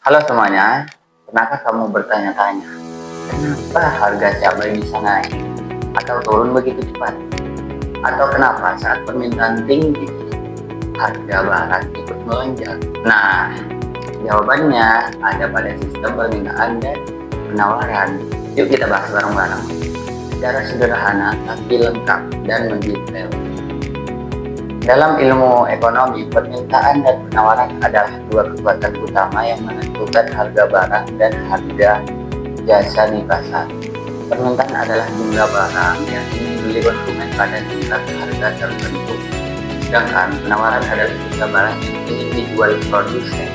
Halo semuanya, pernahkah kamu bertanya-tanya, kenapa harga cabai bisa naik atau turun begitu cepat? Atau kenapa saat permintaan tinggi, harga barang ikut melonjak? Nah, jawabannya ada pada sistem permintaan dan penawaran. Yuk kita bahas bareng-bareng secara sederhana tapi lengkap dan mendetail. Dalam ilmu ekonomi, permintaan dan penawaran adalah dua kekuatan utama yang menentukan harga barang dan harga jasa di pasar. Permintaan adalah jumlah barang yang ingin dibeli konsumen pada tingkat harga tertentu, sedangkan penawaran adalah jumlah barang yang ingin dijual produsen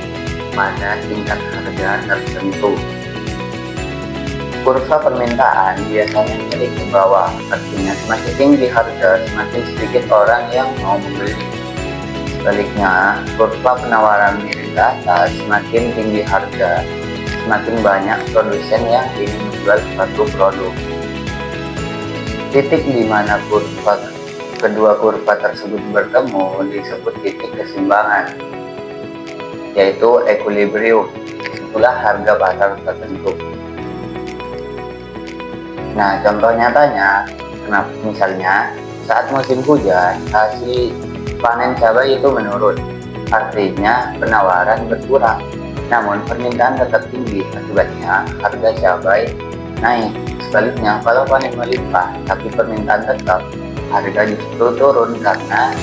pada tingkat harga tertentu. Kurva permintaan biasanya miring ke bawah, artinya semakin tinggi harga, semakin sedikit orang yang mau membeli. Sebaliknya, kurva penawaran miring ke atas, semakin tinggi harga, semakin banyak produsen yang ingin menjual suatu produk. Titik di mana kedua kurva tersebut bertemu disebut titik keseimbangan, yaitu equilibrium. Itulah harga pasar tertentu. Nah, contoh nyatanya, misalnya saat musim hujan, hasil panen cabai itu menurun. Artinya penawaran berkurang, namun permintaan tetap tinggi. Akibatnya harga cabai naik. Sebaliknya, kalau panen melimpah tapi permintaan tetap, harga justru turun karena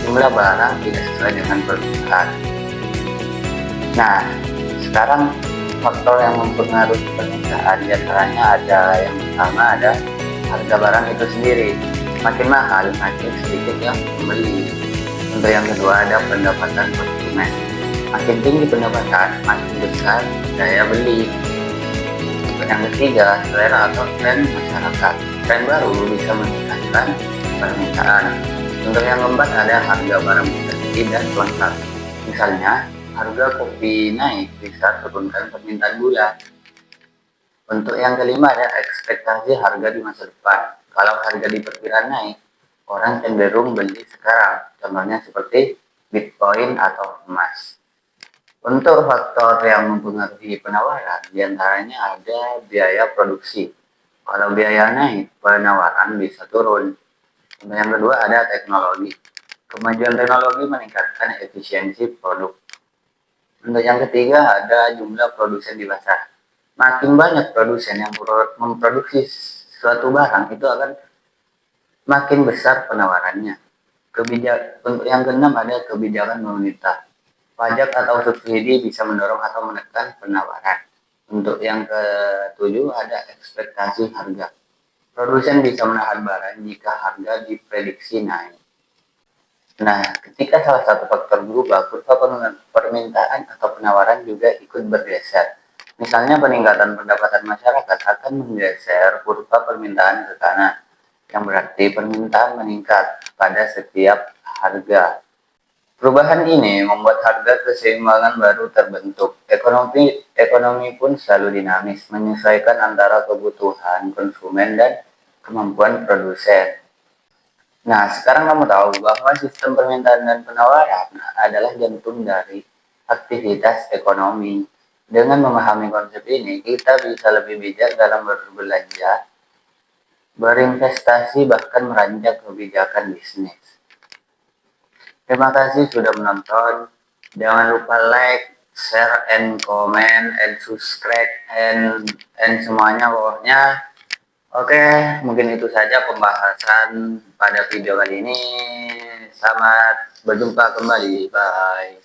jumlah barang tidak sesuai dengan permintaan. Nah, sekarang faktor yang mempengaruhi permintaan diantaranya ada yang pertama ada harga barang itu sendiri. Makin mahal, makin sedikit yang membeli. Untuk yang kedua ada pendapatan konsumen. Makin tinggi pendapatan, makin besar daya beli. Untuk yang ketiga, selera atau tren masyarakat. Tren baru bisa meningkatkan permintaan. Untuk yang keempat ada harga barang tidak lengkap. Misalnya, harga kopi naik bisa turunkan permintaan gula. Untuk yang kelima ada ekspektasi harga di masa depan. Kalau harga diperkirakan naik, orang cenderung beli sekarang. Contohnya seperti Bitcoin atau emas. Untuk faktor yang mempengaruhi penawaran, diantaranya ada biaya produksi. Kalau biaya naik, penawaran bisa turun. Untuk yang kedua ada teknologi. Kemajuan teknologi meningkatkan efisiensi produk. Untuk yang ketiga ada jumlah produsen di pasar. Makin banyak produsen yang memproduksi suatu barang itu akan makin besar penawarannya. Untuk yang keenam ada kebijakan pemerintah. Pajak atau subsidi bisa mendorong atau menekan penawaran. Untuk yang ketujuh ada ekspektasi harga. Produsen bisa menahan barang jika harga diprediksi naik. Nah, ketika salah satu faktor berubah, kurva permintaan atau penawaran juga ikut bergeser. Misalnya peningkatan pendapatan masyarakat akan menggeser kurva permintaan ke kanan, yang berarti permintaan meningkat pada setiap harga. Perubahan ini membuat harga keseimbangan baru terbentuk. Ekonomi pun selalu dinamis, menyesuaikan antara kebutuhan konsumen dan kemampuan produsen. Nah, sekarang kamu tahu bahwa sistem permintaan dan penawaran adalah jantung dari aktivitas ekonomi. Dengan memahami konsep ini, kita bisa lebih bijak dalam berbelanja, berinvestasi, bahkan merancang kebijakan bisnis. Terima kasih sudah menonton. Jangan lupa like, share, and comment, and subscribe, and semuanya pokoknya. Oke, mungkin itu saja pembahasan pada video kali ini. Selamat berjumpa kembali. Bye.